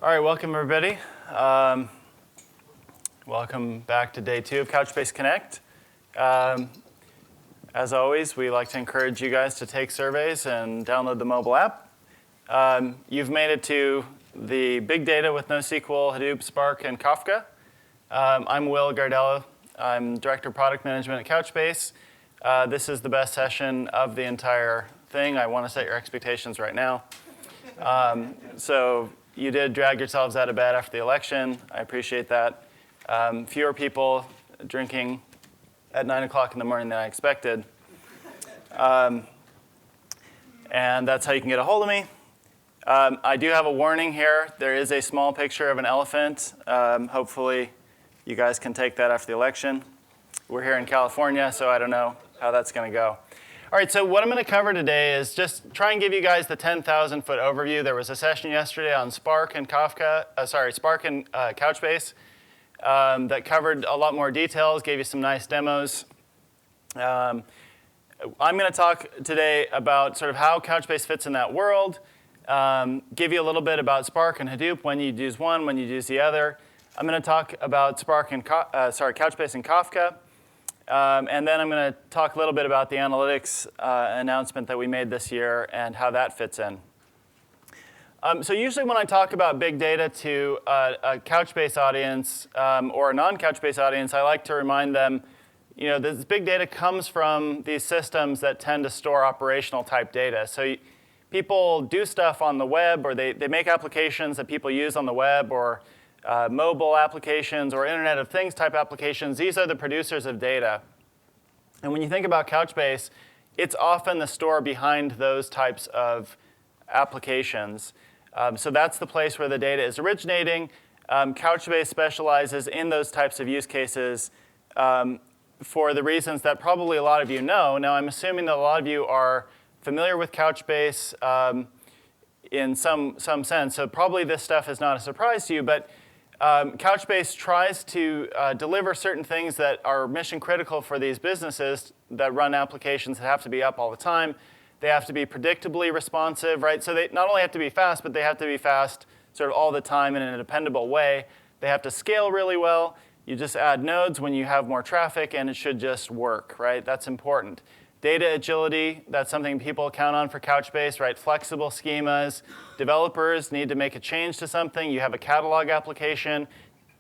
All right, welcome everybody. Welcome back to day 2 of Couchbase Connect. As always, we like to encourage you guys to take surveys and download the mobile app. You've made it to the big data with NoSQL, Hadoop, Spark, and Kafka. I'm Will Gardella. I'm Director of Product Management at Couchbase. This is the best session of the entire thing. I want to set your expectations right now. So you did drag yourselves out of bed after the election. I appreciate that. Fewer people drinking at 9 o'clock in the morning than I expected. And that's how you can get a hold of me. I do have a warning here. There is a small picture of an elephant. Hopefully, you guys can take that after the election. We're here in California, so I don't know how that's going to go. All right, so what I'm going to cover today is just try and give you guys the 10,000-foot overview. There was a session yesterday on Spark and Couchbase that covered a lot more details, gave you some nice demos. I'm going to talk today about sort of how Couchbase fits in that world, give you a little bit about Spark and Hadoop, when you'd use one, when you'd use the other. I'm going to talk about Couchbase and Kafka. And then I'm going to talk a little bit about the analytics announcement that we made this year and how that fits in. So usually when I talk about big data to a Couchbase audience or a non-Couchbase audience, I like to remind them, this big data comes from these systems that tend to store operational type data. So people do stuff on the web, or they make applications that people use on the web, or mobile applications or Internet of Things type applications. These are the producers of data. And when you think about Couchbase, it's often the store behind those types of applications. So that's the place where the data is originating. Couchbase specializes in those types of use cases for the reasons that probably a lot of you know. Now, I'm assuming that a lot of you are familiar with Couchbase in some sense. So probably this stuff is not a surprise to you. But Couchbase tries to deliver certain things that are mission critical for these businesses that run applications that have to be up all the time. They have to be predictably responsive, right? So they not only have to be fast, but they have to be fast sort of all the time in a dependable way. They have to scale really well. You just add nodes when you have more traffic, and it should just work, right? That's important. Data agility, that's something people count on for Couchbase, right? Flexible schemas. Developers need to make a change to something. You have a catalog application.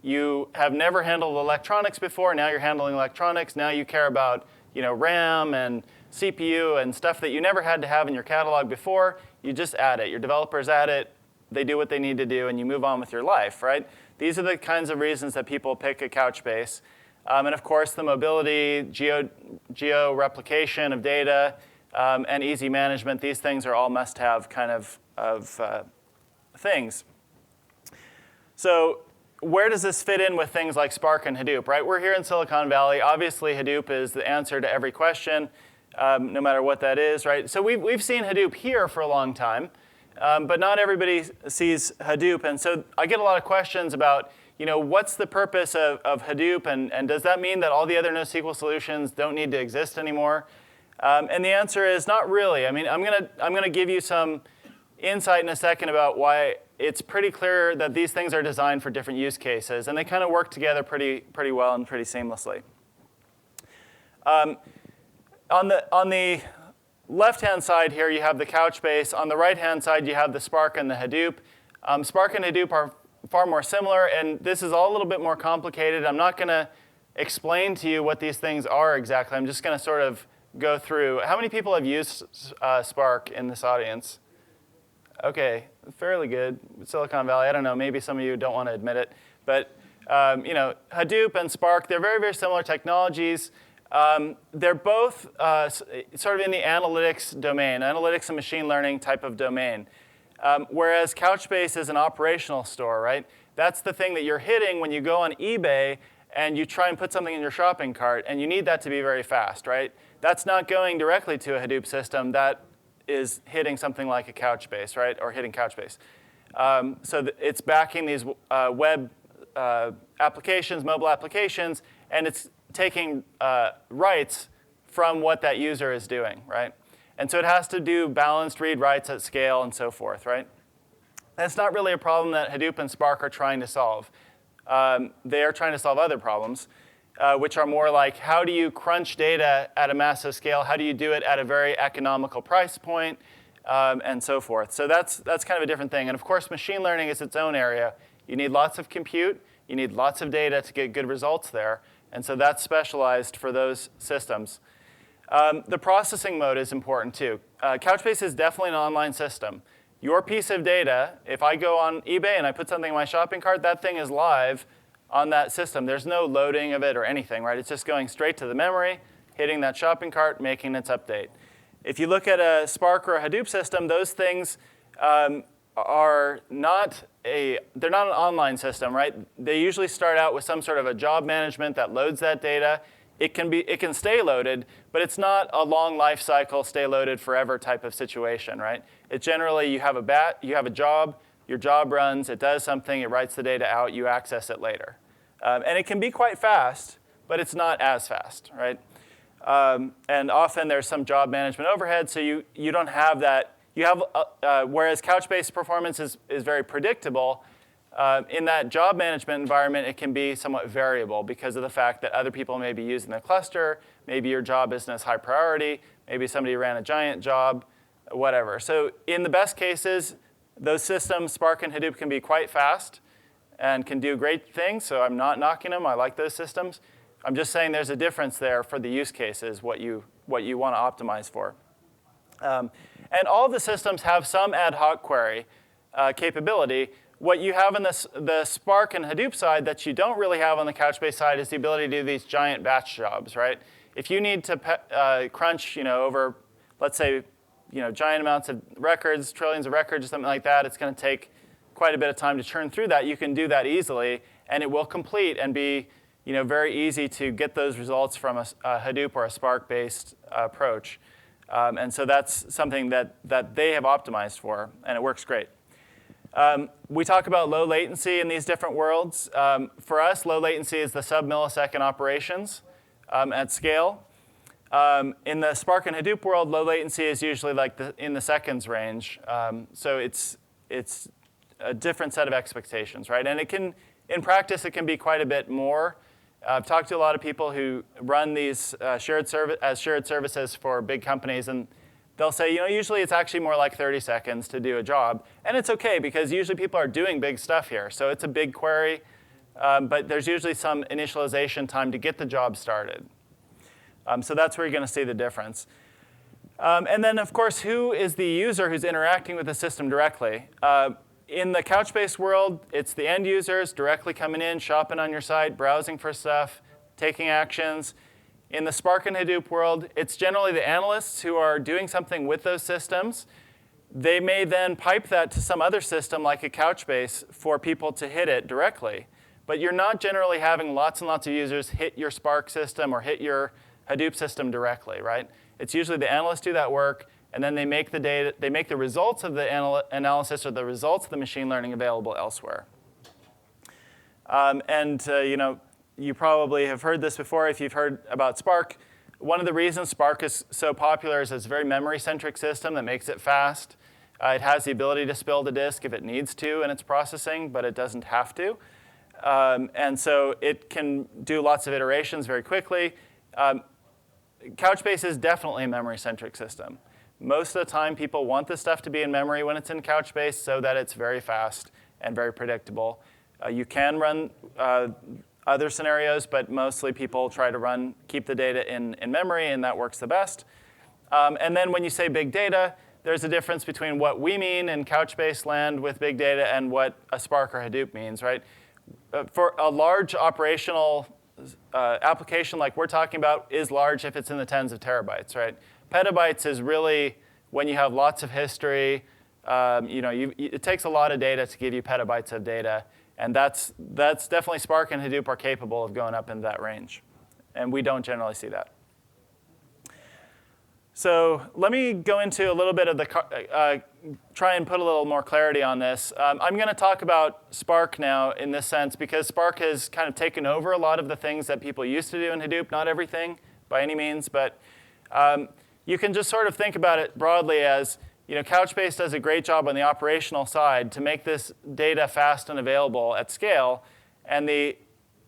You have never handled electronics before. Now you're handling electronics. Now you care about RAM and CPU and stuff that you never had to have in your catalog before. You just add it. Your developers add it. They do what they need to do, and you move on with your life, right? These are the kinds of reasons that people pick a Couchbase. And of course, the mobility, geo-replication of data, and easy management. These things are all must-have kind of things. So where does this fit in with things like Spark and Hadoop, right? We're here in Silicon Valley. Obviously, Hadoop is the answer to every question, no matter what that is, right? So we've seen Hadoop here for a long time, but not everybody sees Hadoop. And so I get a lot of questions about, what's the purpose of Hadoop, and does that mean that all the other NoSQL solutions don't need to exist anymore? And the answer is not really. I mean, I'm gonna give you some insight in a second about why it's pretty clear that these things are designed for different use cases, and they kind of work together pretty well and pretty seamlessly. On the left-hand side here, you have the Couchbase. On the right-hand side, you have the Spark and the Hadoop. Spark and Hadoop are far more similar, and this is all a little bit more complicated. I'm not going to explain to you what these things are exactly. I'm just going to sort of go through. How many people have used Spark in this audience? Okay, fairly good. Silicon Valley, I don't know. Maybe some of you don't want to admit it. But Hadoop and Spark, they're very, very similar technologies. They're both sort of in the analytics domain, analytics and machine learning type of domain. Whereas Couchbase is an operational store, right? That's the thing that you're hitting when you go on eBay and you try and put something in your shopping cart, and you need that to be very fast, right? That's not going directly to a Hadoop system. That is hitting something like a Couchbase, right? Or hitting Couchbase. So it's backing these web applications, mobile applications, and it's taking writes from what that user is doing, right? And so it has to do balanced read writes at scale and so forth, right? That's not really a problem that Hadoop and Spark are trying to solve. They are trying to solve other problems, which are more like, how do you crunch data at a massive scale? How do you do it at a very economical price point? And so forth. So that's kind of a different thing. And of course, machine learning is its own area. You need lots of compute. You need lots of data to get good results there. And so that's specialized for those systems. The processing mode is important, too. Couchbase is definitely an online system. Your piece of data, if I go on eBay and I put something in my shopping cart, that thing is live on that system. There's no loading of it or anything, right? It's just going straight to the memory, hitting that shopping cart, making its update. If you look at a Spark or a Hadoop system, those things are not they're not an online system, right? They usually start out with some sort of a job management that loads that data. It can stay loaded, but it's not a long life cycle, stay loaded forever type of situation, right? It's generally you have a job, your job runs, it does something, it writes the data out, you access it later. And it can be quite fast, but it's not as fast, right? And often there's some job management overhead, so you don't have that. You have whereas Couchbase performance is very predictable. In that job management environment, it can be somewhat variable because of the fact that other people may be using the cluster. Maybe your job isn't as high priority. Maybe somebody ran a giant job, whatever. So in the best cases, those systems, Spark and Hadoop, can be quite fast and can do great things. So I'm not knocking them. I like those systems. I'm just saying there's a difference there for the use cases, what you want to optimize for. And all the systems have some ad hoc query capability. What you have in the Spark and Hadoop side that you don't really have on the Couchbase side is the ability to do these giant batch jobs, right? If you need to crunch, over, let's say, giant amounts of records, trillions of records, or something like that, it's going to take quite a bit of time to churn through that. You can do that easily, and it will complete and be very easy to get those results from a Hadoop or a Spark-based approach. And so that's something that they have optimized for, and it works great. We talk about low latency in these different worlds. For us, low latency is the sub-millisecond operations at scale. In the Spark and Hadoop world, low latency is usually like in the seconds range. So it's a different set of expectations, right? And in practice, it can be quite a bit more. I've talked to a lot of people who run these shared services for big companies, and they'll say, usually it's actually more like 30 seconds to do a job. And it's OK, because usually people are doing big stuff here. So it's a big query, but there's usually some initialization time to get the job started. So that's where you're going to see the difference. And then, of course, who is the user who's interacting with the system directly? In the Couchbase world, it's the end users directly coming in, shopping on your site, browsing for stuff, taking actions. In the Spark and Hadoop world, it's generally the analysts who are doing something with those systems. They may then pipe that to some other system like a Couchbase for people to hit it directly. But you're not generally having lots and lots of users hit your Spark system or hit your Hadoop system directly, right? It's usually the analysts do that work, and then they make the results of the analysis or the results of the machine learning available elsewhere. You probably have heard this before if you've heard about Spark. One of the reasons Spark is so popular is it's a very memory-centric system that makes it fast. It has the ability to spill the disk if it needs to in its processing, but it doesn't have to. And so it can do lots of iterations very quickly. Couchbase is definitely a memory-centric system. Most of the time, people want this stuff to be in memory when it's in Couchbase so that it's very fast and very predictable. You can run other scenarios, but mostly people try to keep the data in memory, and that works the best. And then when you say big data, there's a difference between what we mean in Couchbase land with big data and what a Spark or Hadoop means, right? For a large operational application like we're talking about is large if it's in the tens of terabytes, right? Petabytes is really when you have lots of history. It takes a lot of data to give you petabytes of data, and that's definitely Spark and Hadoop are capable of going up in that range, and we don't generally see that. So let me go into a little bit of try and put a little more clarity on this. I'm going to talk about Spark now in this sense because Spark has kind of taken over a lot of the things that people used to do in Hadoop. Not everything by any means, but you can just sort of think about it broadly as Couchbase does a great job on the operational side to make this data fast and available at scale. And the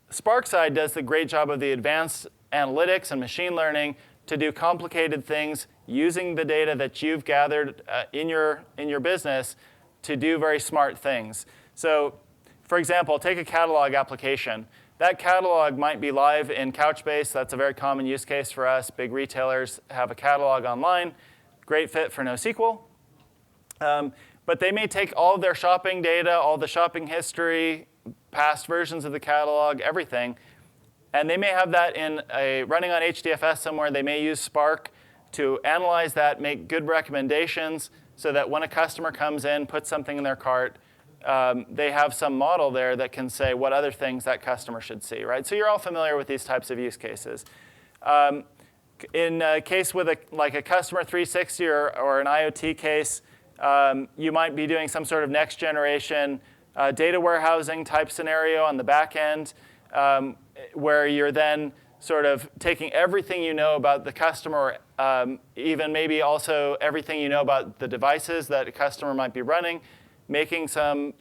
Spark side does the great job of the advanced analytics and machine learning to do complicated things using the data that you've gathered in your business to do very smart things. So, for example, take a catalog application. That catalog might be live in Couchbase. That's a very common use case for us. Big retailers have a catalog online. Great fit for NoSQL. But they may take all of their shopping data, all the shopping history, past versions of the catalog, everything, and they may have that running on HDFS somewhere. They may use Spark to analyze that, make good recommendations, so that when a customer comes in, puts something in their cart, they have some model there that can say what other things that customer should see, right? So you're all familiar with these types of use cases. In a case with like a customer 360 or an IoT case, you might be doing some sort of next generation data warehousing type scenario on the back end, where you're then sort of taking everything you know about the customer, even maybe also everything you know about the devices that a customer might be running, making some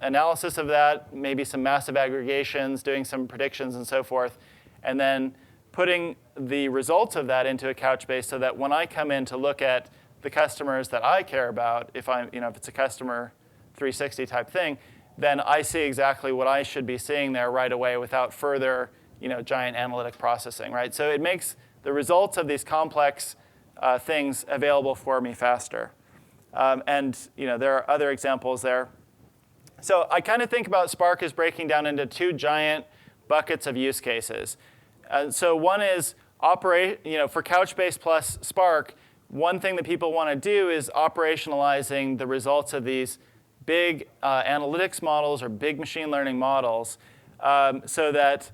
analysis of that, maybe some massive aggregations, doing some predictions and so forth, and then putting the results of that into a Couchbase so that when I come in to look at the customers that I care about, if it's a customer 360 type thing, then I see exactly what I should be seeing there right away without further giant analytic processing, right? So it makes the results of these complex things available for me faster. And there are other examples there. So I kind of think about Spark as breaking down into two giant buckets of use cases. So one is for Couchbase plus Spark, one thing that people want to do is operationalizing the results of these big analytics models or big machine learning models, so that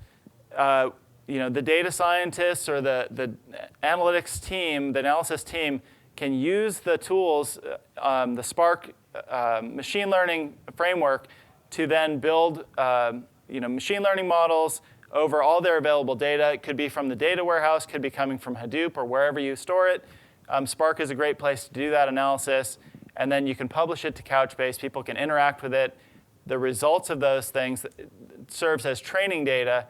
the data scientists or the analytics team, the analysis team, can use the tools, the Spark machine learning framework, to then build machine learning models over all their available data. It could be from the data warehouse, could be coming from Hadoop or wherever you store it. Spark is a great place to do that analysis. And then you can publish it to Couchbase. People can interact with it. The results of those things serves as training data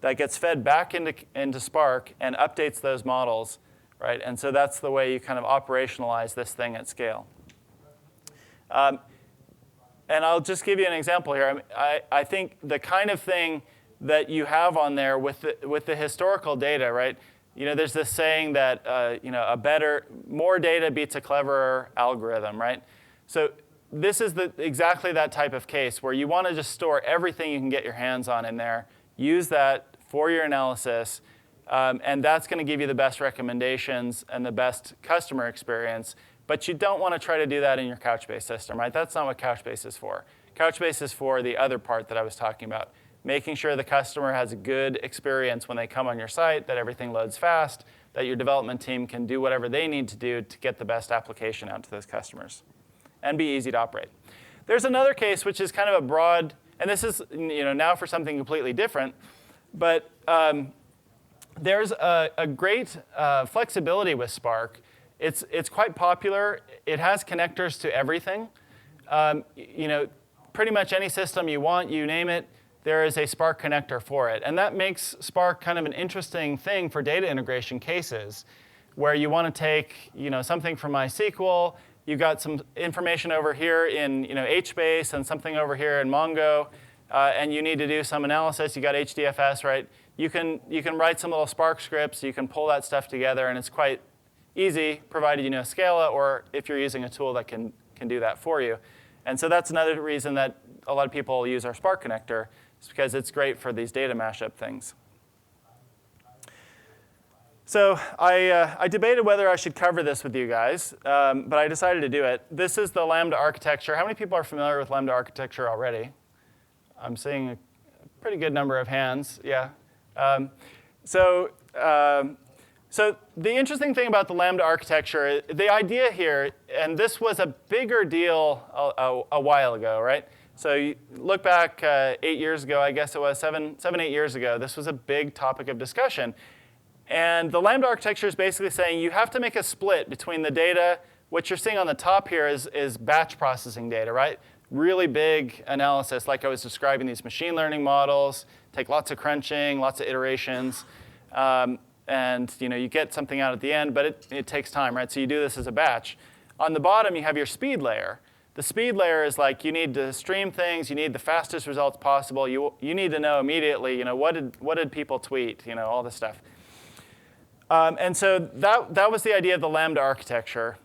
that gets fed back into Spark and updates those models, right? And so that's the way you kind of operationalize this thing at scale. And I'll just give you an example here. I think the kind of thing that you have on there with the historical data, right? There's this saying that more data beats a cleverer algorithm, right? So this is exactly that type of case where you want to just store everything you can get your hands on in there, use that for your analysis, and that's going to give you the best recommendations and the best customer experience. But you don't want to try to do that in your Couchbase system, right? That's not what Couchbase is for. Couchbase is for the other part that I was talking about, making sure the customer has a good experience when they come on your site, that everything loads fast, that your development team can do whatever they need to do to get the best application out to those customers, and be easy to operate. There's another case which is kind of a broad, and this is now for something completely different, but there's a great flexibility with Spark. It's quite popular. It has connectors to everything. Pretty much any system you want, you name it, there is a Spark connector for it. And that makes Spark kind of an interesting thing for data integration cases, where you want to take something from MySQL, you've got some information over here in HBase and something over here in Mongo, and you need to do some analysis. You got HDFS, right? You can write some little Spark scripts. You can pull that stuff together, and it's quite easy, provided you know Scala, or if you're using a tool that can do that for you. And so that's another reason that a lot of people use our Spark connector. It's because it's great for these data mashup things. So I debated whether I should cover this with you guys, but I decided to do it. This is the Lambda Architecture. How many people are familiar with Lambda Architecture already? I'm seeing a pretty good number of hands. Yeah. So the interesting thing about the Lambda Architecture, the idea here, and this was a bigger deal a while ago, right? So you look back 8 years ago, I guess it was 7, 8 years ago, this was a big topic of discussion. And the Lambda architecture is basically saying you have to make a split between the data what you're seeing on the top here is batch processing data, right? Really big analysis, like I was describing, these machine learning models, take lots of crunching, lots of iterations, and you get something out at the end, but it takes time, right? So you do this as a batch. On the bottom, you have your speed layer. The speed layer is like you need to stream things, you need the fastest results possible, you need to know immediately, what did people tweet, all this stuff. And so that was the idea of the Lambda architecture.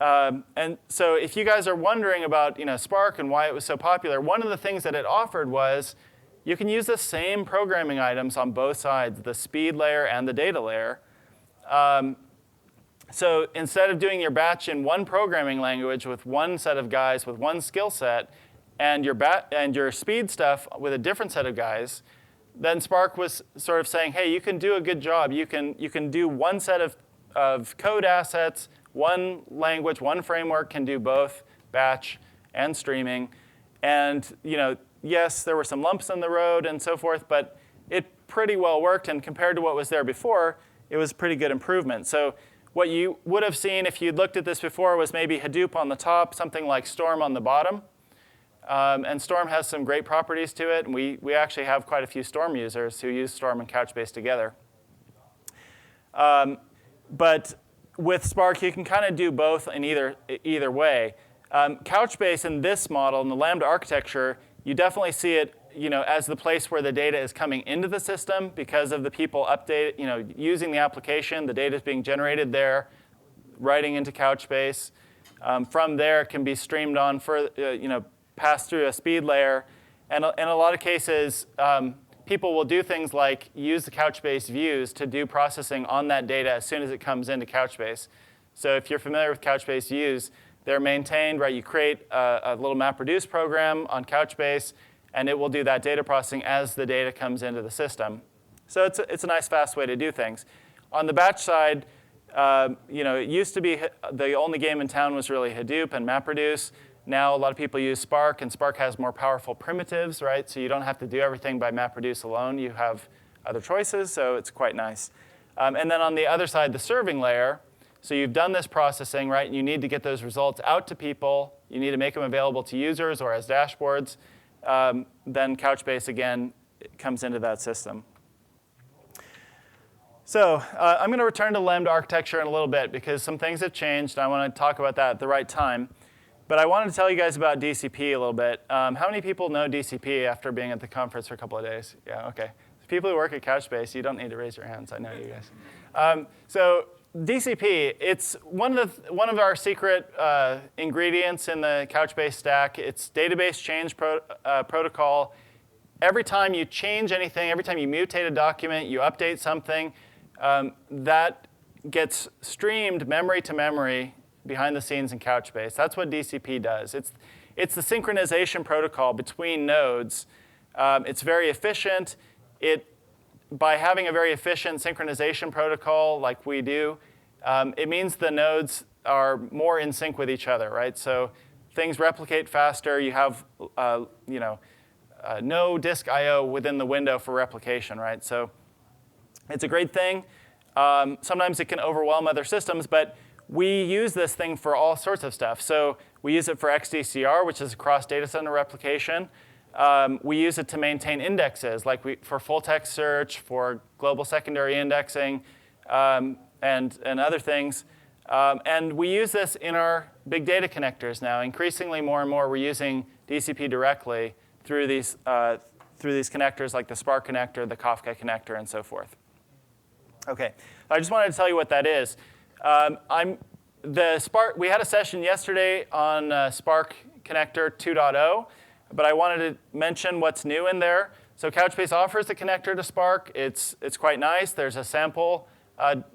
And so if you guys are wondering about Spark and why it was so popular, one of the things that it offered was you can use the same programming items on both sides, the speed layer and the data layer. So instead of doing your batch in one programming language with one set of guys with one skill set, and your speed stuff with a different set of guys, then Spark was sort of saying, hey, you can do a good job. You can do one set of code assets, one language, one framework can do both batch and streaming. And yes, there were some lumps in the road and so forth, but it pretty well worked. And compared to what was there before, it was a pretty good improvement. So what you would have seen if you'd looked at this before was maybe Hadoop on the top, something like Storm on the bottom. And Storm has some great properties to it. And we actually have quite a few Storm users who use Storm and Couchbase together. But with Spark, you can kind of do both in either way. Couchbase in this model, in the Lambda architecture, you definitely see it as the place where the data is coming into the system because of the people using the application. The data is being generated there, writing into Couchbase. From there, it can be streamed on further, passed through a speed layer. And in a lot of cases, people will do things like use the Couchbase views to do processing on that data as soon as it comes into Couchbase. So if you're familiar with Couchbase views, they're maintained, right? You create a little MapReduce program on Couchbase, and it will do that data processing as the data comes into the system. So it's a nice, fast way to do things. On the batch side, it used to be the only game in town was really Hadoop and MapReduce. Now a lot of people use Spark, and Spark has more powerful primitives, right? So you don't have to do everything by MapReduce alone. You have other choices, so it's quite nice. And then on the other side, the serving layer, so you've done this processing, right? And you need to get those results out to people. You need to make them available to users or as dashboards. Then Couchbase, again, comes into that system. So I'm going to return to Lambda architecture in a little bit because some things have changed, and I want to talk about that at the right time. But I wanted to tell you guys about DCP a little bit. How many people know DCP after being at the conference for a couple of days? Yeah, OK. People who work at Couchbase, you don't need to raise your hands. I know you guys. So DCP, it's one of our secret ingredients in the Couchbase stack. It's database change protocol. Every time you change anything, every time you mutate a document, you update something, that gets streamed memory to memory behind the scenes in Couchbase. That's what DCP does. It's the synchronization protocol between nodes. It's very efficient. By having a very efficient synchronization protocol like we do, it means the nodes are more in sync with each other, right? So things replicate faster. You have no disk I/O within the window for replication, right? So it's a great thing. Sometimes it can overwhelm other systems, but we use this thing for all sorts of stuff. So we use it for XDCR, which is cross data center replication. We use it to maintain indexes, like for full text search, for global secondary indexing, and other things. And we use this in our big data connectors now. Increasingly, more and more, we're using DCP directly through these connectors, like the Spark connector, the Kafka connector, and so forth. OK, I just wanted to tell you what that is. We had a session yesterday on Spark connector 2.0. But I wanted to mention what's new in there. So Couchbase offers a connector to Spark. It's quite nice. There's a sample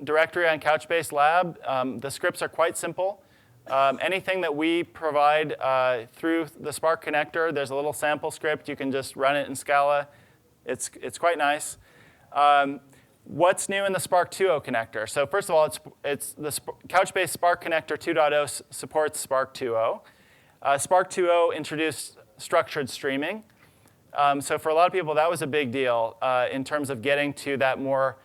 directory on Couchbase Lab. The scripts are quite simple. Anything that we provide through the Spark connector, there's a little sample script. You can just run it in Scala. It's quite nice. What's new in the Spark 2.0 connector? So first of all, it's the Couchbase Spark connector 2.0 supports Spark 2.0. Spark 2.0 introduced structured streaming. So for a lot of people, that was a big deal in terms of getting to that more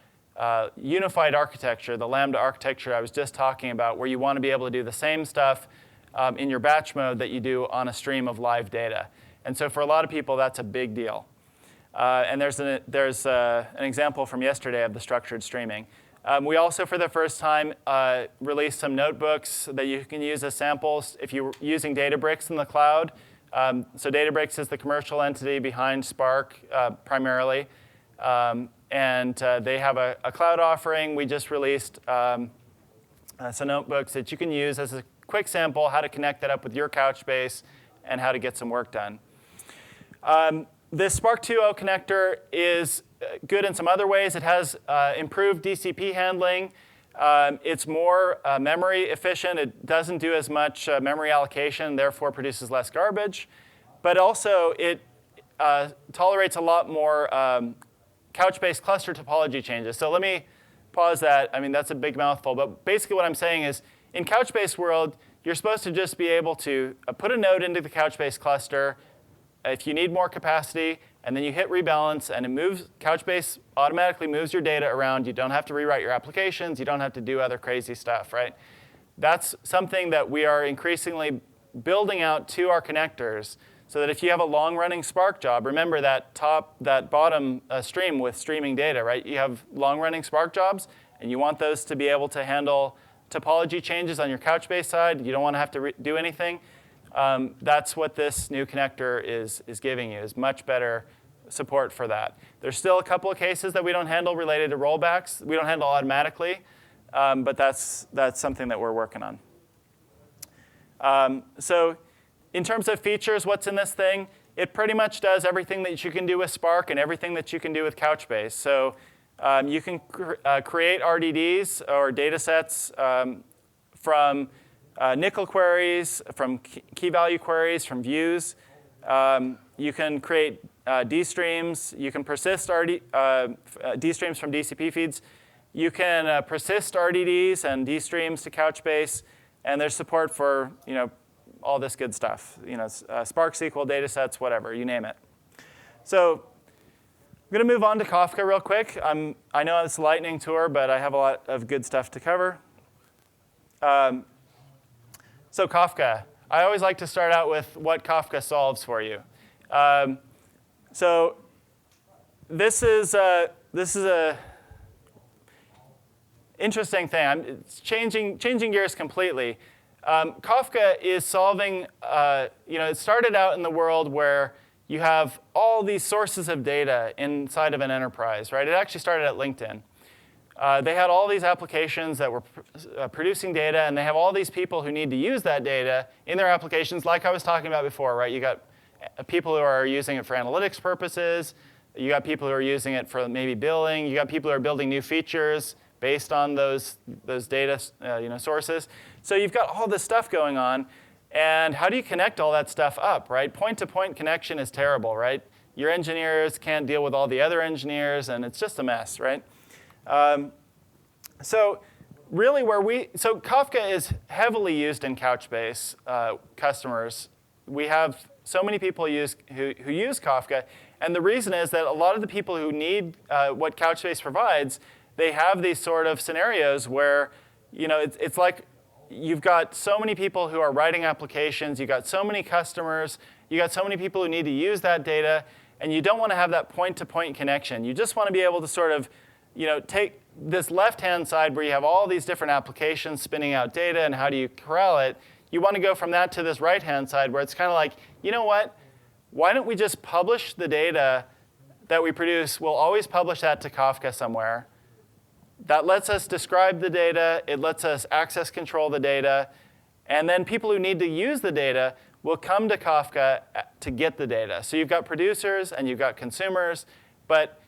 unified architecture, the Lambda architecture I was just talking about, where you want to be able to do the same stuff in your batch mode that you do on a stream of live data. And so for a lot of people, that's a big deal. And there's an example from yesterday of the structured streaming. We also, for the first time, released some notebooks that you can use as samples if you're using Databricks in the cloud. So Databricks is the commercial entity behind Spark primarily. And they have a cloud offering. We just released some notebooks that you can use as a quick sample, how to connect that up with your Couchbase and how to get some work done. This Spark 2.0 connector is good in some other ways. It has improved DCP handling. It's more memory efficient. It doesn't do as much memory allocation, therefore produces less garbage. But also, it tolerates a lot more Couchbase cluster topology changes. So let me pause that. I mean, that's a big mouthful. But basically what I'm saying is, in Couchbase world, you're supposed to just be able to put a node into the Couchbase cluster if you need more capacity, and then you hit rebalance, and it moves. Couchbase automatically moves your data around. You don't have to rewrite your applications. You don't have to do other crazy stuff, right? That's something that we are increasingly building out to our connectors, so that if you have a long-running Spark job, remember that bottom stream with streaming data, right? You have long-running Spark jobs, and you want those to be able to handle topology changes on your Couchbase side. You don't want to have to do anything. That's what this new connector is giving you, is much better support for that. There's still a couple of cases that we don't handle related to rollbacks. We don't handle automatically, but that's something that we're working on. So in terms of features, what's in this thing? It pretty much does everything that you can do with Spark and everything that you can do with Couchbase. So you can create RDDs or data sets from nickel queries, from key value queries, from views. You can create D-streams. You can persist D-streams from DCP feeds. You can persist RDDs and D-streams to Couchbase. And there's support for all this good stuff. Spark SQL data sets, whatever, you name it. So I'm going to move on to Kafka real quick. I know it's a lightning tour, but I have a lot of good stuff to cover. So Kafka. I always like to start out with what Kafka solves for you. So this is a interesting thing. It's changing gears completely. Kafka is solving. It started out in the world where you have all these sources of data inside of an enterprise, right? It actually started at LinkedIn. They had all these applications that were producing data, and they have all these people who need to use that data in their applications, like I was talking about before, right? You got people who are using it for analytics purposes. You got people who are using it for maybe billing. You got people who are building new features based on those data sources. So you've got all this stuff going on, and how do you connect all that stuff up, right? Point-to-point connection is terrible, right? Your engineers can't deal with all the other engineers, and it's just a mess, right? So really so Kafka is heavily used in Couchbase customers. We have so many people who use Kafka, and the reason is that a lot of the people who need what Couchbase provides, they have these sort of scenarios where it's like you've got so many people who are writing applications, you've got so many customers, you got so many people who need to use that data, and you don't want to have that point-to-point connection. You just want to be able to sort of take this left-hand side where you have all these different applications spinning out data, and how do you corral it? You want to go from that to this right-hand side where it's kind of like, you know what? Why don't we just publish the data that we produce? We'll always publish that to Kafka somewhere. That lets us describe the data. It lets us access control the data. And then people who need to use the data will come to Kafka to get the data. So you've got producers and you've got consumers. But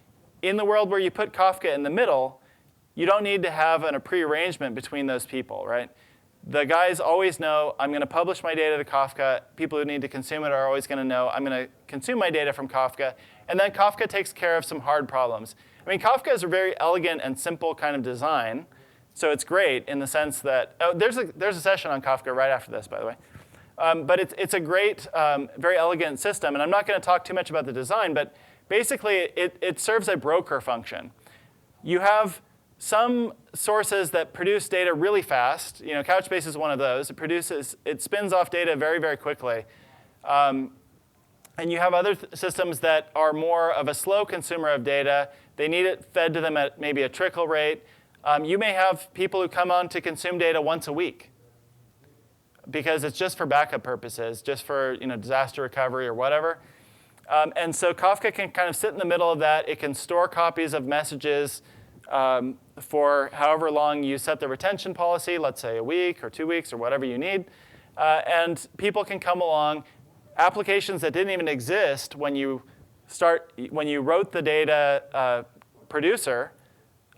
in the world where you put Kafka in the middle, you don't need to have a prearrangement between those people, right? The guys always know, I'm going to publish my data to Kafka. People who need to consume it are always going to know, I'm going to consume my data from Kafka. And then Kafka takes care of some hard problems. I mean, Kafka is a very elegant and simple kind of design. So it's great in the sense that, there's a session on Kafka right after this, by the way. But it's a great, very elegant system. And I'm not going to talk too much about the design, but basically it serves a broker function. You have some sources that produce data really fast. Couchbase is one of those. It spins off data very, very quickly. And you have other systems that are more of a slow consumer of data. They need it fed to them at maybe a trickle rate. You may have people who come on to consume data once a week because it's just for backup purposes, just for disaster recovery or whatever. And so Kafka can kind of sit in the middle of that. It can store copies of messages for however long you set the retention policy, let's say a week or 2 weeks or whatever you need. And people can come along. Applications that didn't even exist when you wrote the data producer,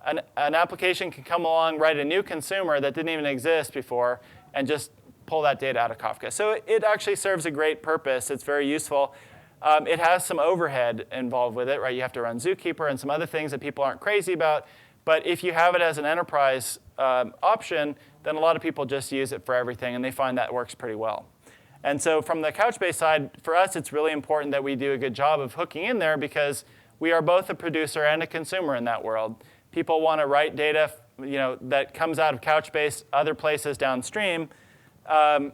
an application can come along, write a new consumer that didn't even exist before, and just pull that data out of Kafka. So it actually serves a great purpose. It's very useful. It has some overhead involved with it, right? You have to run Zookeeper and some other things that people aren't crazy about. But if you have it as an enterprise option, then a lot of people just use it for everything, and they find that works pretty well. And so from the Couchbase side, for us, it's really important that we do a good job of hooking in there because we are both a producer and a consumer in that world. People want to write data that comes out of Couchbase, other places downstream, to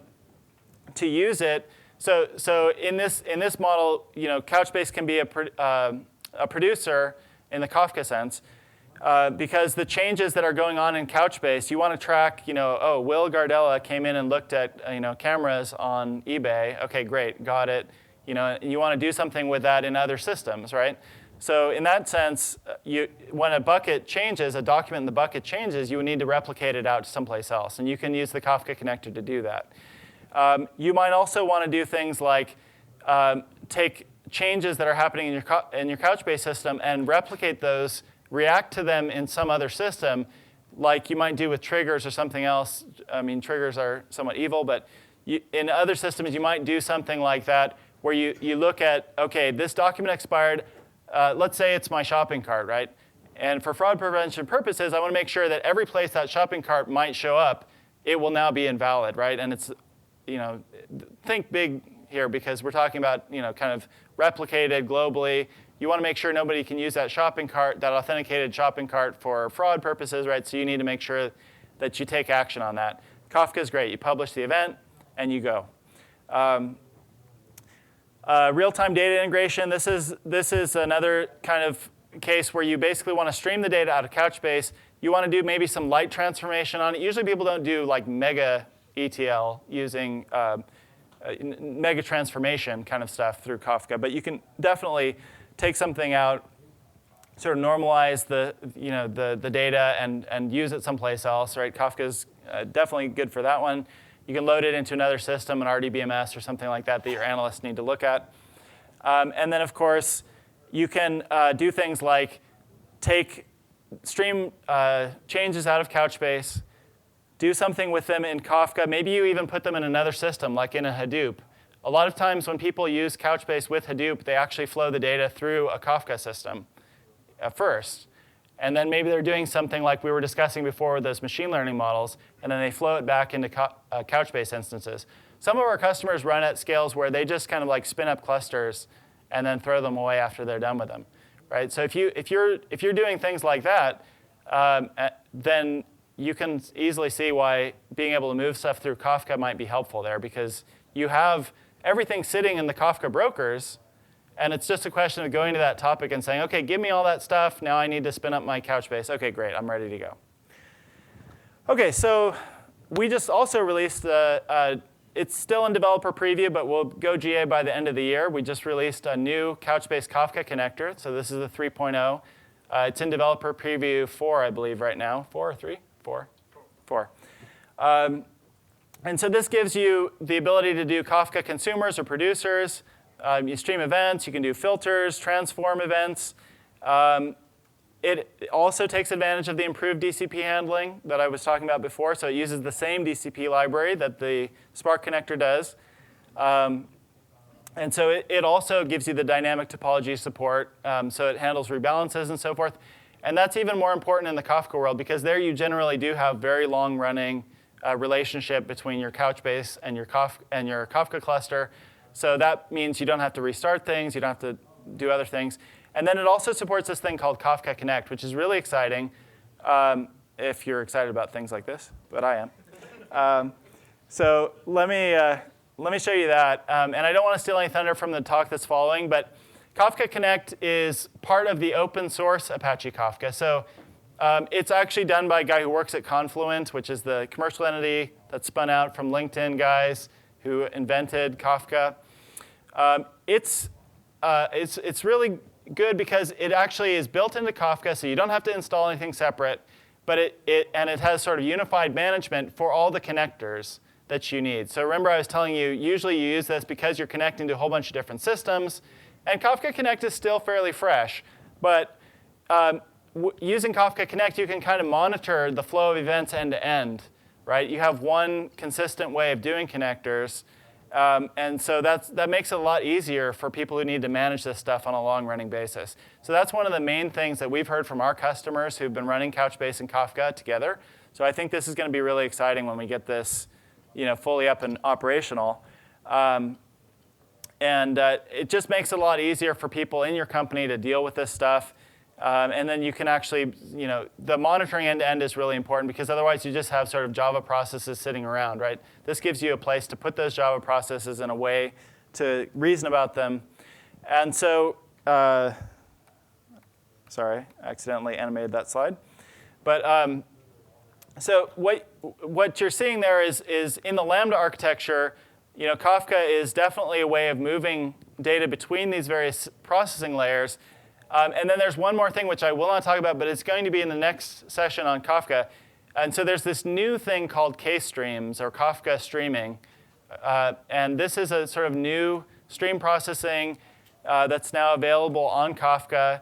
use it. So in this model, Couchbase can be a producer in the Kafka sense because the changes that are going on in Couchbase, you want to track. Will Gardella came in and looked at cameras on eBay. Okay, great, got it. You want to do something with that in other systems, right? So in that sense, when a bucket changes, a document in the bucket changes, you would need to replicate it out to someplace else, and you can use the Kafka connector to do that. You might also want to do things like take changes that are happening in your Couchbase system and replicate those, react to them in some other system, like you might do with triggers or something else. I mean, triggers are somewhat evil, but in other systems, you might do something like that where you look at, OK, this document expired. Let's say it's my shopping cart, right? And for fraud prevention purposes, I want to make sure that every place that shopping cart might show up, it will now be invalid, right? And it's think big here because we're talking about kind of replicated globally. You want to make sure nobody can use that shopping cart, that authenticated shopping cart for fraud purposes, right? So you need to make sure that you take action on that. Kafka is great. You publish the event and you go. Real-time data integration. This is another kind of case where you basically want to stream the data out of Couchbase. You want to do maybe some light transformation on it. Usually people don't do like mega ETL using mega transformation kind of stuff through Kafka, but you can definitely take something out, sort of normalize the data and use it someplace else, right? Kafka is definitely good for that one. You can load it into another system, an RDBMS or something like that your analysts need to look at. And then, of course, you can do things like stream changes out of Couchbase, do something with them in Kafka. Maybe you even put them in another system, like in a Hadoop. A lot of times when people use Couchbase with Hadoop, they actually flow the data through a Kafka system first. And then maybe they're doing something like we were discussing before with those machine learning models, and then they flow it back into Couchbase instances. Some of our customers run at scales where they just kind of like spin up clusters and then throw them away after they're done with them, right? So if you're doing things like that, then you can easily see why being able to move stuff through Kafka might be helpful there because you have everything sitting in the Kafka brokers, and it's just a question of going to that topic and saying, OK, give me all that stuff. Now I need to spin up my Couchbase. OK, great. I'm ready to go. OK, so we just also released it's still in developer preview, but we'll go GA by the end of the year. We just released a new Couchbase Kafka connector. So this is the 3.0. It's in developer preview 4, I believe, right now. 4 or 3? 4. And so this gives you the ability to do Kafka consumers or producers. You stream events. You can do filters, transform events. It also takes advantage of the improved DCP handling that I was talking about before. So it uses the same DCP library that the Spark connector does. And so it also gives you the dynamic topology support. So it handles rebalances and so forth. And that's even more important in the Kafka world because there you generally do have very long-running relationship between your Couchbase and your Kafka cluster. So that means you don't have to restart things. You don't have to do other things. And then it also supports this thing called Kafka Connect, which is really exciting. if you're excited about things like this, but I am. So let me show you that. And I don't want to steal any thunder from the talk that's following, but Kafka Connect is part of the open source Apache Kafka. So it's actually done by a guy who works at Confluent, which is the commercial entity that spun out from LinkedIn guys who invented Kafka. It's really good because it actually is built into Kafka, so you don't have to install anything separate. But it has sort of unified management for all the connectors that you need. So remember I was telling you, usually you use this because you're connecting to a whole bunch of different systems. And Kafka Connect is still fairly fresh. But using Kafka Connect, you can kind of monitor the flow of events end to end, right? You have one consistent way of doing connectors. And so that makes it a lot easier for people who need to manage this stuff on a long-running basis. So that's one of the main things that we've heard from our customers who've been running Couchbase and Kafka together. So I think this is going to be really exciting when we get this fully up and operational. It just makes it a lot easier for people in your company to deal with this stuff. And then you can actually, the monitoring end-to-end is really important because otherwise you just have sort of Java processes sitting around, right? This gives you a place to put those Java processes in a way to reason about them. And so, sorry, I accidentally animated that slide. But so what you're seeing there is in the Lambda architecture, Kafka is definitely a way of moving data between these various processing layers. And then there's one more thing which I will not talk about, but it's going to be in the next session on Kafka. And so there's this new thing called K-streams, or Kafka streaming. And this is a sort of new stream processing that's now available on Kafka,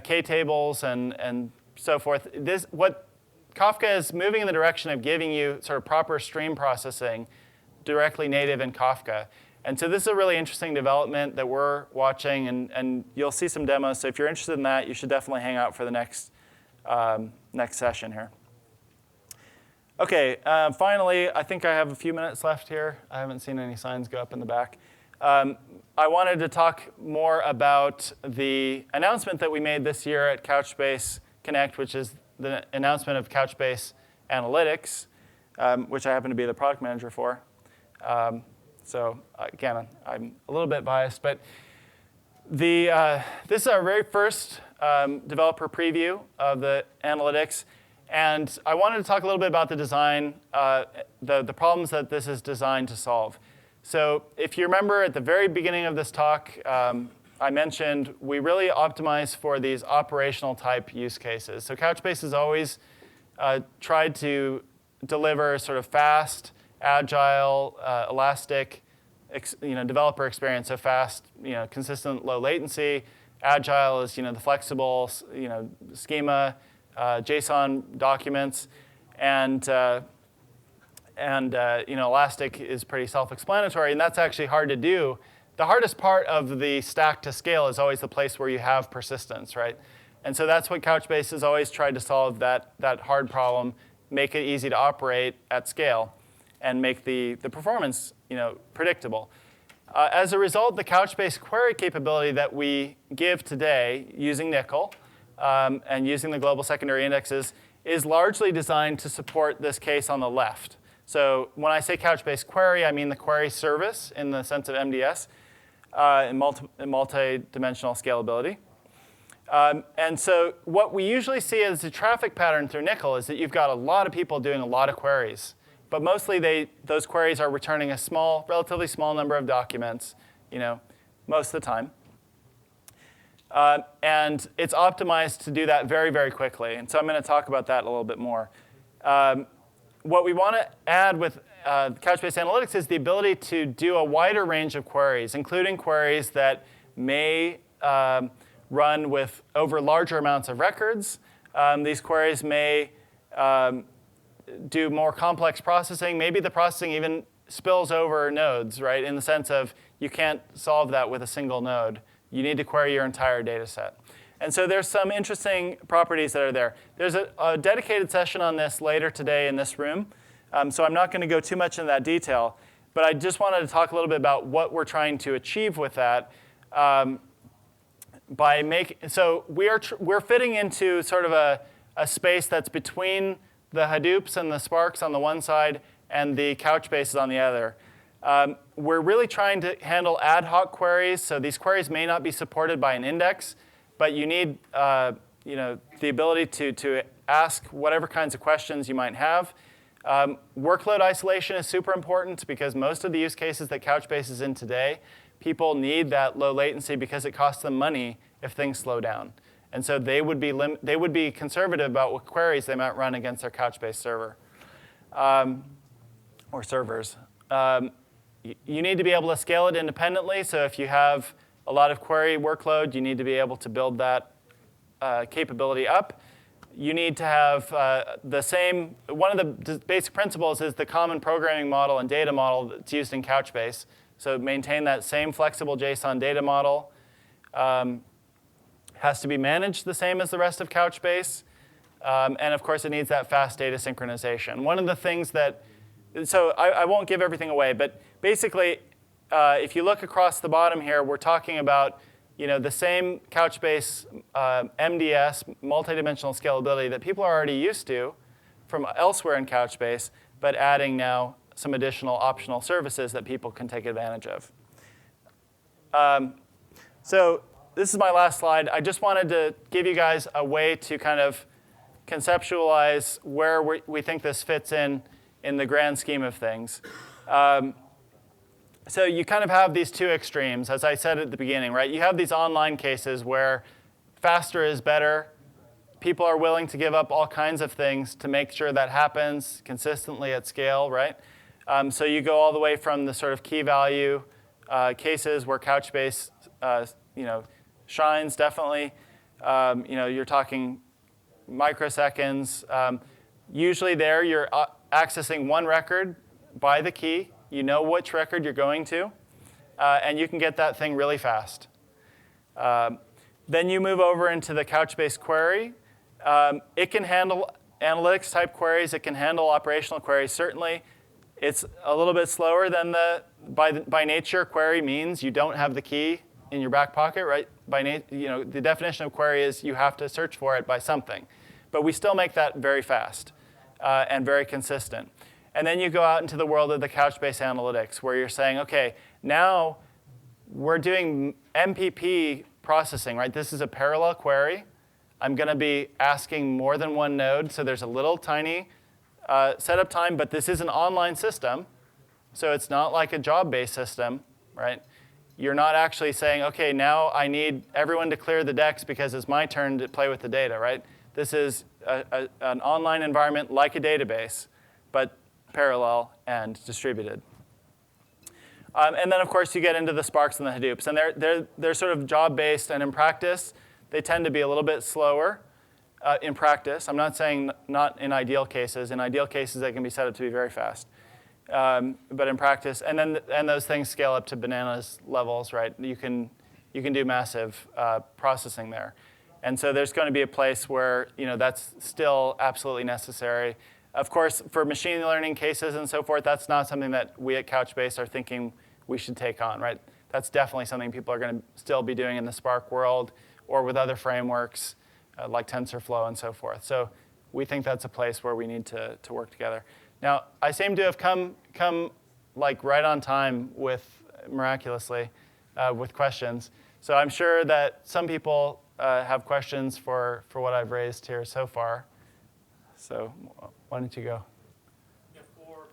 K-tables and so forth. What Kafka is moving in the direction of giving you sort of proper stream processing directly native in Kafka. And so this is a really interesting development that we're watching, and you'll see some demos. So if you're interested in that, you should definitely hang out for the next session here. OK, finally, I think I have a few minutes left here. I haven't seen any signs go up in the back. I wanted to talk more about the announcement that we made this year at Couchbase Connect, which is the announcement of Couchbase Analytics, which I happen to be the product manager for. So again, I'm a little bit biased, but this is our very first developer preview of the analytics. And I wanted to talk a little bit about the design, the problems that this is designed to solve. So if you remember at the very beginning of this talk, I mentioned we really optimize for these operational type use cases. So Couchbase has always tried to deliver sort of fast, agile, elastic, developer experience. So fast, consistent, low latency. Agile is, the flexible, schema, JSON documents, and elastic is pretty self-explanatory, and that's actually hard to do. The hardest part of the stack to scale is always the place where you have persistence, right? And so that's what Couchbase has always tried to solve, that hard problem, make it easy to operate at scale, and make the performance predictable. As a result, the Couchbase query capability that we give today using Nickel and using the global secondary indexes is largely designed to support this case on the left. So when I say Couchbase query, I mean the query service in the sense of MDS and multi-dimensional scalability. And so what we usually see as a traffic pattern through Nickel is that you've got a lot of people doing a lot of queries. But mostly those queries are returning a relatively small number of documents, most of the time. And it's optimized to do that very, very quickly. And so I'm going to talk about that a little bit more. What we want to add with Couchbase Analytics is the ability to do a wider range of queries, including queries that may run over larger amounts of records. These queries may do more complex processing. Maybe the processing even spills over nodes, right? In the sense of you can't solve that with a single node. You need to query your entire data set. And so there's some interesting properties that are there. There's a dedicated session on this later today in this room. So I'm not going to go too much into that detail. But I just wanted to talk a little bit about what we're trying to achieve with that. So we're fitting into sort of a space that's between the Hadoops and the Sparks on the one side and the Couchbases on the other. We're really trying to handle ad hoc queries, so these queries may not be supported by an index, but you need the ability to ask whatever kinds of questions you might have. Workload isolation is super important because most of the use cases that Couchbase is in today, people need that low latency because it costs them money if things slow down. And so they would be conservative about what queries they might run against their Couchbase server or servers. You need to be able to scale it independently. So if you have a lot of query workload, you need to be able to build that capability up. You need to have the same, one of the basic principles is the common programming model and data model that's used in Couchbase. So maintain that same flexible JSON data model. Has to be managed the same as the rest of Couchbase. And of course, it needs that fast data synchronization. One of the things that, so I won't give everything away, but basically, if you look across the bottom here, we're talking about the same Couchbase MDS, multidimensional scalability, that people are already used to from elsewhere in Couchbase, but adding now some additional optional services that people can take advantage of. So this is my last slide. I just wanted to give you guys a way to kind of conceptualize where we think this fits in the grand scheme of things. So you kind of have these two extremes, as I said at the beginning, right? You have these online cases where faster is better. People are willing to give up all kinds of things to make sure that happens consistently at scale, right? So you go all the way from the sort of key value cases where Couchbase, shines definitely. You're talking microseconds. Usually there, you're accessing one record by the key. You know which record you're going to, and you can get that thing really fast. Then you move over into the Couchbase query. It can handle analytics type queries. It can handle operational queries. Certainly, it's a little bit slower than by nature, query means you don't have the key in your back pocket, right? The definition of query is you have to search for it by something. But we still make that very fast and very consistent. And then you go out into the world of the Couchbase Analytics, where you're saying, OK, now we're doing MPP processing, right? This is a parallel query. I'm going to be asking more than one node, so there's a little tiny setup time, but this is an online system, so it's not like a job-based system, right? You're not actually saying, OK, now I need everyone to clear the decks because it's my turn to play with the data, right? This is an online environment like a database, but parallel and distributed. And then, of course, you get into the Sparks and the Hadoops. And they're sort of job-based, and in practice, they tend to be a little bit slower in practice. I'm not saying not in ideal cases. In ideal cases, they can be set up to be very fast. But in practice, and those things scale up to bananas levels, right? You can do massive processing there. And so there's going to be a place where that's still absolutely necessary. Of course, for machine learning cases and so forth, that's not something that we at Couchbase are thinking we should take on, right? That's definitely something people are going to still be doing in the Spark world or with other frameworks like TensorFlow and so forth. So we think that's a place where we need to work together. Now, I seem to have come like right on time miraculously, with questions. So I'm sure that some people have questions for what I've raised here so far. So why don't you go? Yeah, for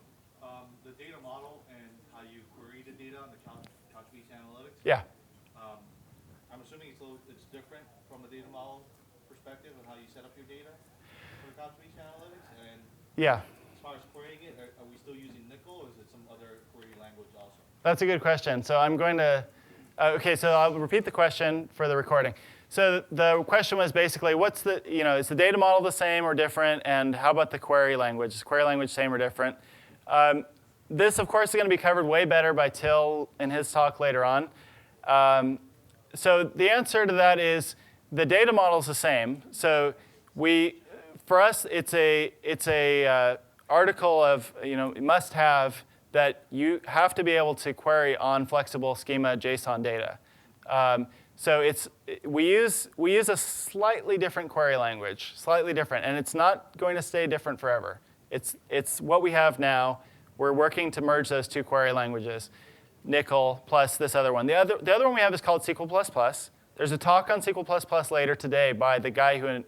the data model and how you query the data on the Couchbase Analytics. Yeah. I'm assuming it's different from the data model perspective of how you set up your data for the Couchbase Analytics. And yeah. As far as querying it, are we still using Nickel, or is it some other query language also? That's a good question. So I'm going to, OK, so I'll repeat the question for the recording. So the question was basically, is the data model the same or different? And how about the query language? Is the query language same or different? This, of course, is going to be covered way better by Till in his talk later on. So the answer to that is the data model is the same. So for us, it's a article of must have that you have to be able to query on flexible schema JSON data. So we use a slightly different query language, slightly different, and it's not going to stay different forever. It's what we have now. We're working to merge those two query languages, Nickel plus this other one. The other one we have is called SQL++. There's a talk on SQL++ later today by the guy who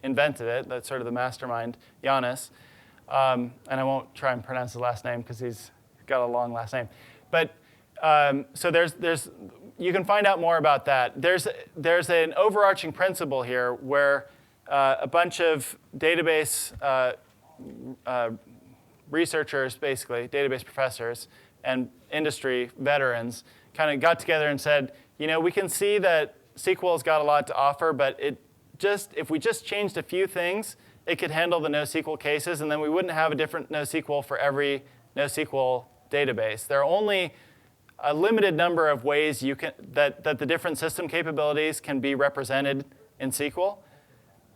invented it. That's sort of the mastermind, Giannis. And I won't try and pronounce his last name because he's got a long last name. But so you can find out more about that. There's an overarching principle here where a bunch of database researchers, basically, database professors, and industry veterans kind of got together and said, we can see that SQL's got a lot to offer, but if we just changed a few things, it could handle the NoSQL cases, and then we wouldn't have a different NoSQL for every NoSQL database. There are only a limited number of ways that the different system capabilities can be represented in SQL.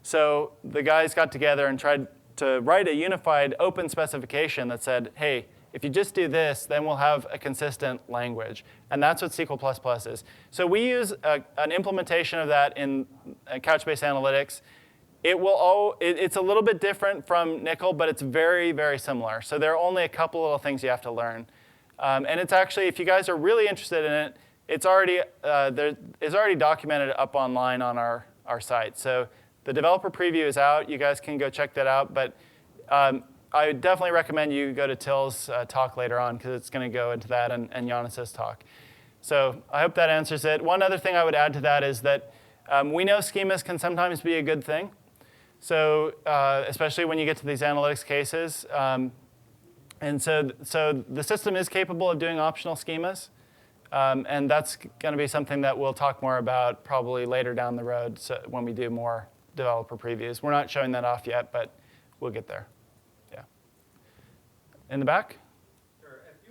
So the guys got together and tried to write a unified open specification that said, hey, if you just do this, then we'll have a consistent language. And that's what SQL++ is. So we use an implementation of that in Couchbase Analytics. It's a little bit different from Nickel, but it's very, very similar. So there are only a couple little things you have to learn. And it's actually, if you guys are really interested in it, it's already documented up online on our site. So the developer preview is out. You guys can go check that out. But I would definitely recommend you go to Till's talk later on because it's going to go into that and Giannis's talk. So I hope that answers it. One other thing I would add to that is that we know schemas can sometimes be a good thing. So especially when you get to these analytics cases. And so the system is capable of doing optional schemas. And that's going to be something that we'll talk more about probably later down the road when we do more developer previews. We're not showing that off yet, but we'll get there. Yeah. In the back? Sure. If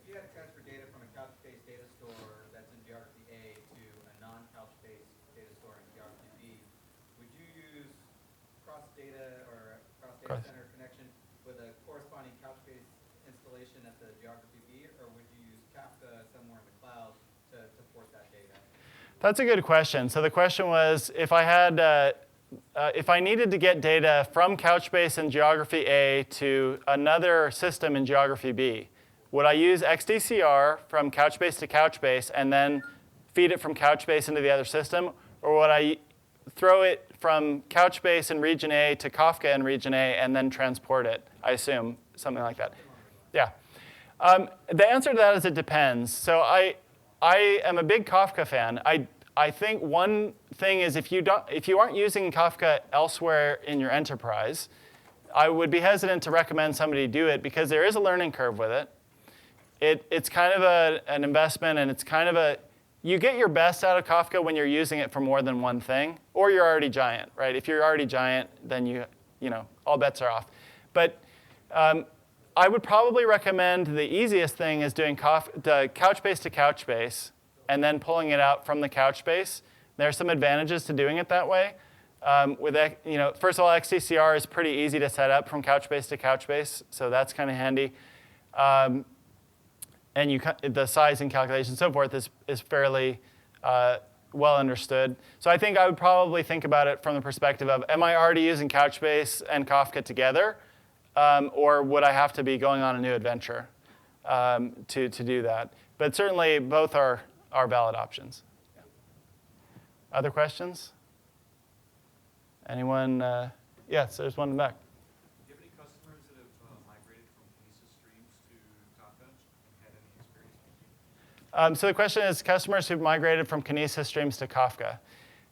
you had to transfer data from a Couchbase data store that's in geography A to a non-Couchbase data store in geography B, would you use cross-data or cross-data center connection with a corresponding Couchbase installation at the geography B, or would you use Kafka somewhere in the cloud to port that data? That's a good question. So the question was, if I needed to get data from Couchbase in geography A to another system in geography B, would I use XDCR from Couchbase to Couchbase and then feed it from Couchbase into the other system, or would I throw it from Couchbase in region A to Kafka in region A and then transport it? I assume something like that. Yeah. The answer to that is it depends. So I am a big Kafka fan. I think one thing is if you aren't using Kafka elsewhere in your enterprise, I would be hesitant to recommend somebody do it because there is a learning curve with it. It's kind of an investment, and it's kind of you get your best out of Kafka when you're using it for more than one thing, or you're already giant, right? If you're already giant, then you know all bets are off. But I would probably recommend the easiest thing is doing the Couchbase to Couchbase and then pulling it out from the Couchbase. There are some advantages to doing it that way. First of all, XDCR is pretty easy to set up from Couchbase to Couchbase, so that's kind of handy. And the sizing calculation and so forth is fairly well understood. So I think I would probably think about it from the perspective of, am I already using Couchbase and Kafka together? Or would I have to be going on a new adventure to do that? But certainly, both are valid options. Yeah. Other questions? Anyone? Yes, there's one in the back. Do you have any customers that have migrated from Kinesis streams to Kafka and had any experience? So the question is, customers who've migrated from Kinesis streams to Kafka.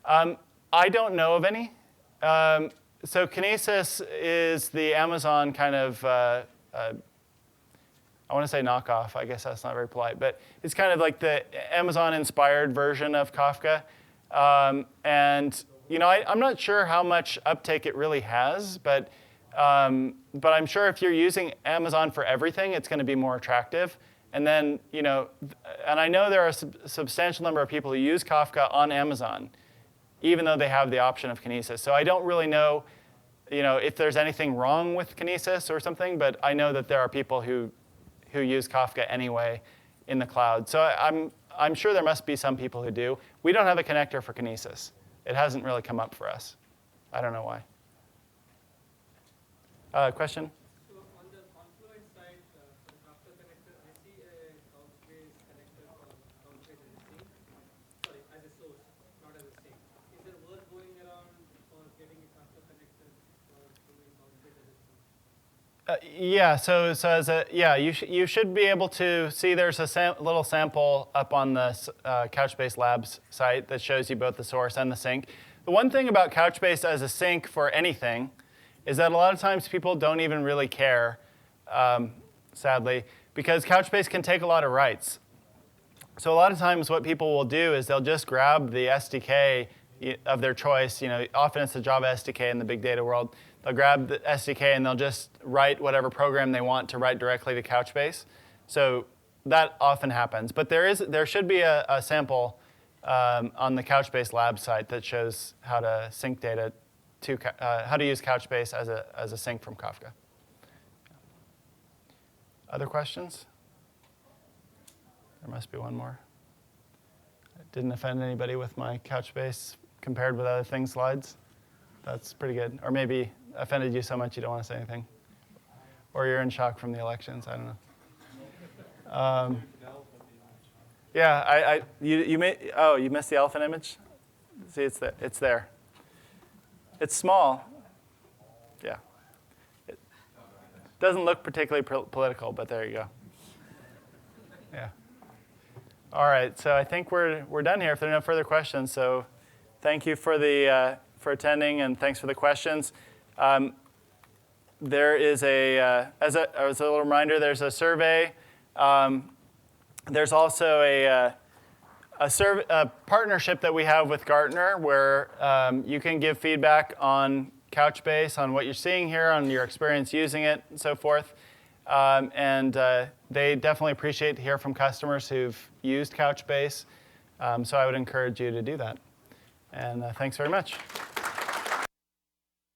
I don't know of any. So Kinesis is the Amazon kind of, I want to say knockoff. I guess that's not very polite. But it's kind of like the Amazon-inspired version of Kafka. And I'm not sure how much uptake it really has. But I'm sure if you're using Amazon for everything, it's going to be more attractive. And then, and I know there are a substantial number of people who use Kafka on Amazon, even though they have the option of Kinesis. So I don't really know, if there's anything wrong with Kinesis or something, but I know that there are people who use Kafka anyway in the cloud. So I'm sure there must be some people who do. We don't have a connector for Kinesis. It hasn't really come up for us. I don't know why. Question? So on the Confluent side, for the Kafka connector, I see a Couchbase connector for Couchbase as a sink. Sorry, as a source, not as a sink. Is there work going around for getting a Kafka connector for doing Couchbase as a sink? Yeah, so as a, yeah, you should be able to see there's a little sample up on the Couchbase Labs site that shows you both the source and the sink. The one thing about Couchbase as a sink for anything is that a lot of times people don't even really care, sadly, because Couchbase can take a lot of writes. So a lot of times what people will do is they'll just grab the SDK of their choice. Often it's the Java SDK in the big data world. They'll grab the SDK and they'll just write whatever program they want to write directly to Couchbase. So that often happens. But there should be a sample on the Couchbase Lab site that shows how to sync data to how to use Couchbase as a sink from Kafka. Other questions? There must be one more. I didn't offend anybody with my Couchbase compared with other things slides. That's pretty good. Or maybe offended you so much you don't want to say anything. Or you're in shock from the elections. I don't know. Yeah, you missed the elephant image? See, it's there. It's there. It's small. Yeah. It doesn't look particularly political, but there you go. Yeah. All right, so I think we're done here if there are no further questions. So thank you for attending, and thanks for the questions. There is as a little reminder, there's a survey. There's also a partnership that we have with Gartner where you can give feedback on Couchbase, on what you're seeing here, on your experience using it, and so forth. And they definitely appreciate to hear from customers who've used Couchbase. So I would encourage you to do that. And thanks very much.